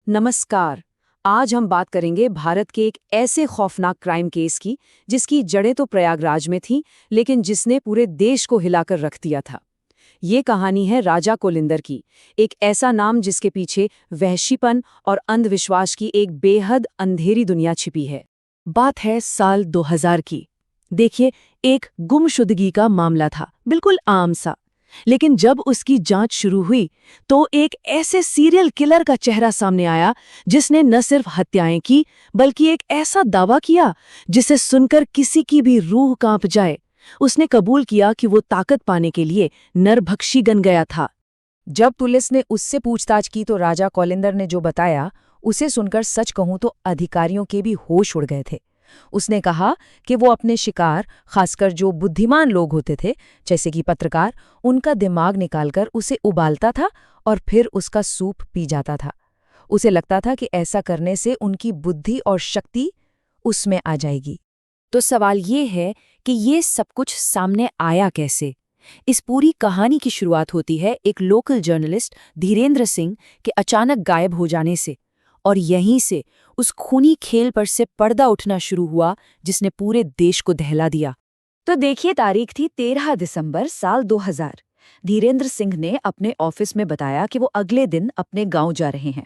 नमस्कार। आज हम बात करेंगे भारत के एक ऐसे खौफनाक क्राइम केस की जिसकी जड़ें तो प्रयागराज में थीं, लेकिन जिसने पूरे देश को हिलाकर रख दिया था। ये कहानी है राजा कोलिंदर की, एक ऐसा नाम जिसके पीछे वहशीपन और अंधविश्वास की एक बेहद अंधेरी दुनिया छिपी है। बात है साल 2000 की। देखिए, एक गुमशुदगी का मामला था, बिल्कुल आम सा। लेकिन जब उसकी जांच शुरू हुई तो एक ऐसे सीरियल किलर का चेहरा सामने आया जिसने न सिर्फ हत्याएं की बल्कि एक ऐसा दावा किया जिसे सुनकर किसी की भी रूह कांप जाए। उसने कबूल किया कि वो ताकत पाने के लिए नरभक्षी बन गया था। जब पुलिस ने उससे पूछताछ की तो राजा कोलिंदर ने जो बताया उसे सुनकर सच कहूं तो अधिकारियों के भी होश उड़ गए थे। उसने कहा कि वो अपने शिकार, खासकर जो बुद्धिमान लोग होते थे जैसे कि पत्रकार, उनका दिमाग निकालकर उसे उबालता था और फिर उसका सूप पी जाता था। उसे लगता था कि ऐसा करने से उनकी बुद्धि और शक्ति उसमें आ जाएगी। तो सवाल ये है कि ये सब कुछ सामने आया कैसे? इस पूरी कहानी की शुरुआत होती है एक लोकल जर्नलिस्ट धीरेंद्र सिंह के अचानक गायब हो जाने से, और यहीं से उस खूनी खेल पर से पर्दा उठना शुरू हुआ जिसने पूरे देश को दहला दिया। तो देखिए, तारीख थी 13 दिसंबर साल 2000। धीरेंद्र सिंह ने अपने ऑफिस में बताया कि वो अगले दिन अपने गांव जा रहे हैं।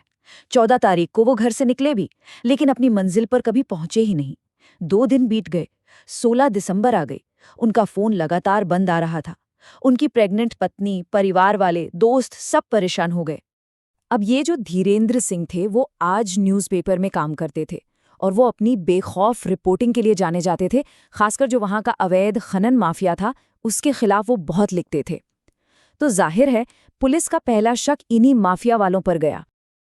14 तारीख को वो घर से निकले भी, लेकिन अपनी मंजिल पर कभी पहुंचे ही नहीं। 2 दिन बीत गए, 16 दिसंबर आ गई। उनका फोन लगातार बंद आ रहा था। उनकी प्रेग्नेंट पत्नी, परिवार वाले, दोस्त सब परेशान हो गए। अब ये जो धीरेंद्र सिंह थे वो आज न्यूज़पेपर में काम करते थे और वो अपनी बेखौफ रिपोर्टिंग के लिए जाने जाते थे। खासकर जो वहाँ का अवैध खनन माफिया था उसके खिलाफ वो बहुत लिखते थे। तो जाहिर है पुलिस का पहला शक इन्हीं माफिया वालों पर गया।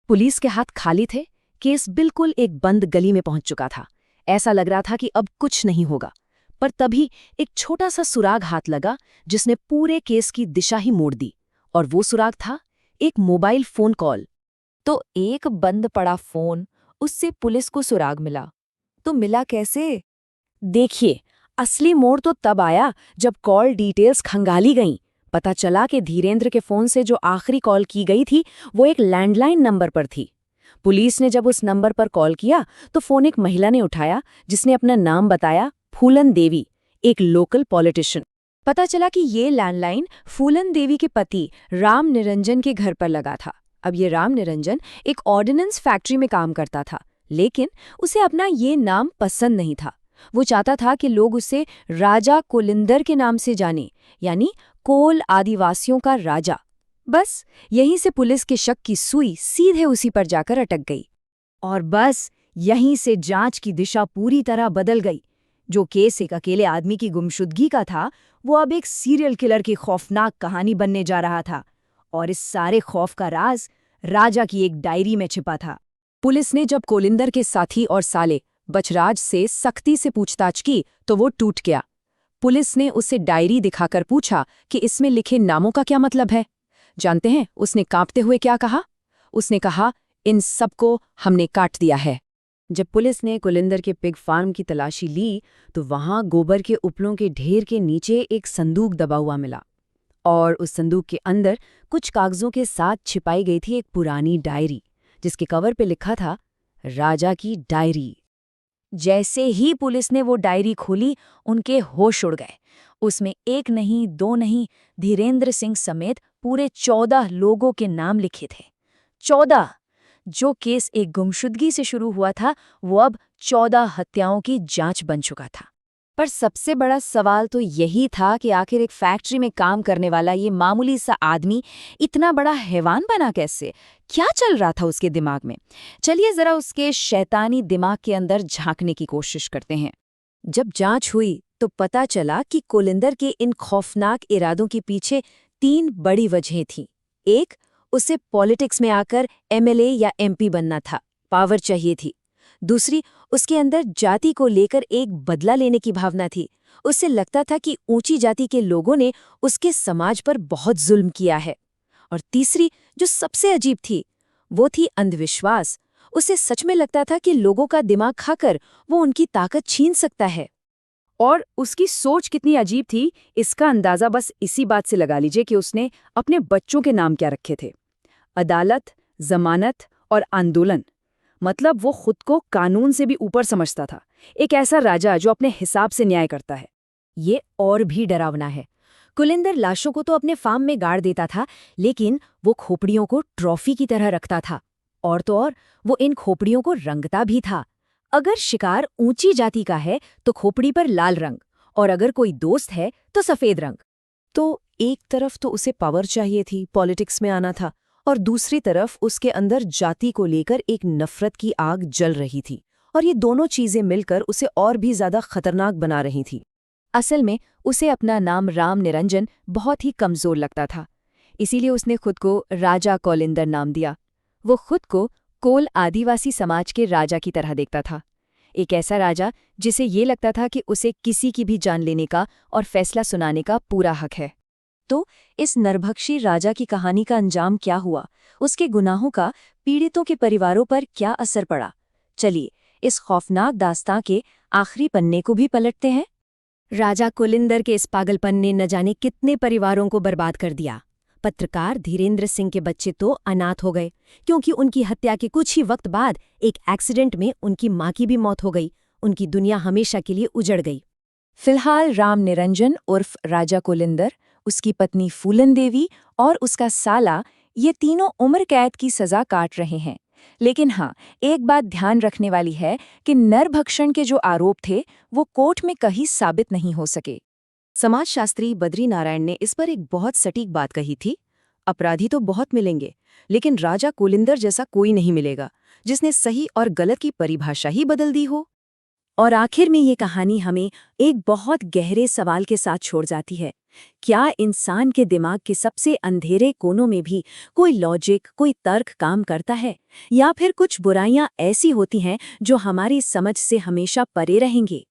पुलिस के हाथ खाली थे, केस बिल्कुल एक बंद गली में पहुंच चुका था। ऐसा लग रहा था कि अब कुछ नहीं होगा, पर तभी एक छोटा सा सुराग हाथ लगा जिसने पूरे केस की दिशा ही मोड़ दी। और वो सुराग था एक मोबाइल फोन कॉल। तो एक बंद पड़ा फोन, उससे पुलिस को सुराग मिला। तो मिला कैसे? देखिए, असली मोड़ तो तब आया जब कॉल डिटेल्स खंगाली गईं। पता चला कि धीरेंद्र के फोन से जो आखिरी कॉल की गई थी वो एक लैंडलाइन नंबर पर थी। पुलिस ने जब उस नंबर पर कॉल किया तो फोन एक महिला ने उठाया जिसने अपना नाम बताया, फूलन देवी, एक लोकल पॉलिटिशियन। पता चला कि ये लैंडलाइन फूलन देवी के पति राम निरंजन के घर पर लगा था। अब ये राम निरंजन एक ऑर्डिनेंस फैक्ट्री में काम करता था, लेकिन उसे अपना ये नाम पसंद नहीं था। वो चाहता था कि लोग उसे राजा कोलिंदर के नाम से जाने, यानी कोल आदिवासियों का राजा। बस यहीं से पुलिस के शक की सुई सीधे उसी पर जाकर अटक गई। और बस यहीं से जांच की दिशा पूरी तरह बदल गई। जो केस एक अकेले आदमी की गुमशुदगी का था, वो अब एक सीरियल किलर की खौफनाक कहानी बनने जा रहा था। और इस सारे खौफ का राज राजा की एक डायरी में छिपा था। पुलिस ने जब कोलिंदर के साथी और साले बचराज से सख्ती से पूछताछ की तो वो टूट गया। पुलिस ने उसे डायरी दिखाकर पूछा कि इसमें लिखे नामों का क्या मतलब है। जानते हैं उसने कांपते हुए क्या कहा? उसने कहा, इन सबको हमने काट दिया है। जब पुलिस ने कोलिंदर के पिग फार्म की तलाशी ली तो वहां गोबर के उपलों के ढेर के नीचे एक संदूक दबा हुआ मिला, और उस संदूक के अंदर कुछ कागजों के साथ छिपाई गई थी एक पुरानी डायरी जिसके कवर पे लिखा था, राजा की डायरी। जैसे ही पुलिस ने वो डायरी खोली, उनके होश उड़ गए। उसमें एक नहीं, दो नहीं, धीरेंद्र सिंह समेत पूरे 14 लोगों के नाम लिखे थे। 14! जो केस एक गुमशुदगी से शुरू हुआ था वो अब 14 हत्याओं की जांच बन चुका था। पर सबसे बड़ा सवाल तो यही था कि आखिर एक फैक्ट्री में काम करने वाला ये मामूली सा आदमी इतना बड़ा हैवान बना कैसे? क्या चल रहा था उसके दिमाग में? चलिए जरा उसके शैतानी दिमाग के अंदर झांकने की कोशिश करते हैं। जब जांच हुई तो पता चला कि कोलिंदर के इन खौफनाक इरादों के पीछे 3 बड़ी वजहें थीं। एक, उसे पॉलिटिक्स में आकर एमएलए या एमपी बनना था, पावर चाहिए थी। दूसरी, उसके अंदर जाति को लेकर एक बदला लेने की भावना थी। उसे लगता था कि ऊंची जाति के लोगों ने उसके समाज पर बहुत जुल्म किया है। और तीसरी, जो सबसे अजीब थी, वो थी अंधविश्वास। उसे सच में लगता था कि लोगों का दिमाग खाकर वो उनकी ताकत छीन सकता है। और उसकी सोच कितनी अजीब थी, इसका अंदाजा बस इसी बात से लगा लीजिए कि उसने अपने बच्चों के नाम क्या रखे थे। अदालत, जमानत और आंदोलन, मतलब वो खुद को कानून से भी ऊपर समझता था, एक ऐसा राजा जो अपने हिसाब से न्याय करता है। ये और भी डरावना है। कुलिंदर लाशों को तो अपने फार्म में गाड़ देता था, लेकिन वो खोपड़ियों को ट्रॉफी की तरह रखता था। और तो और, वो इन खोपड़ियों को रंगता भी था। अगर शिकार ऊंची जाति का है तो खोपड़ी पर लाल रंग, और अगर कोई दोस्त है तो सफेद रंग। तो एक तरफ तो उसे पावर चाहिए थी, पॉलिटिक्स में आना था, और दूसरी तरफ उसके अंदर जाति को लेकर एक नफरत की आग जल रही थी, और ये दोनों चीजें मिलकर उसे और भी ज्यादा खतरनाक बना रही थी। असल में उसे अपना नाम राम निरंजन बहुत ही कमजोर लगता था, इसीलिए उसने खुद को राजा कोलिंदर नाम दिया। वो खुद को कोल आदिवासी समाज के राजा की तरह देखता था, एक ऐसा राजा जिसे ये लगता था कि उसे किसी की भी जान लेने का और फैसला सुनाने का पूरा हक है। तो इस नरभक्षी राजा की कहानी का अंजाम क्या हुआ, उसके गुनाहों का पीड़ितों के परिवारों पर क्या असर पड़ा? चलिए इस खौफनाक दास्तां के आखिरी पन्ने को भी पलटते हैं। राजा कुलिंदर के इस पागलपन ने न जाने कितने परिवारों को बर्बाद कर दिया। पत्रकार धीरेन्द्र सिंह के बच्चे तो अनाथ हो गए, क्योंकि उनकी हत्या के कुछ ही वक्त बाद एक एक्सीडेंट में उनकी मां की भी मौत हो गई। उनकी दुनिया हमेशा के लिए उजड़ गई। फिलहाल राम निरंजन उर्फ राजा कुलिंदर, उसकी पत्नी फूलन देवी और उसका साला, ये तीनों उम्र कैद की सजा काट रहे हैं। लेकिन हाँ, एक बात ध्यान रखने वाली है कि नरभक्षण के जो आरोप थे वो कोर्ट में कहीं साबित नहीं हो सके। समाजशास्त्री बद्री नारायण ने इस पर एक बहुत सटीक बात कही थी, अपराधी तो बहुत मिलेंगे, लेकिन राजा कुलिंदर जैसा कोई नहीं मिलेगा जिसने सही और गलत की परिभाषा ही बदल दी हो। और आखिर में ये कहानी हमें एक बहुत गहरे सवाल के साथ छोड़ जाती है। क्या इंसान के दिमाग के सबसे अंधेरे कोनों में भी कोई लॉजिक, कोई तर्क काम करता है, या फिर कुछ बुराइयां ऐसी होती हैं जो हमारी समझ से हमेशा परे रहेंगी?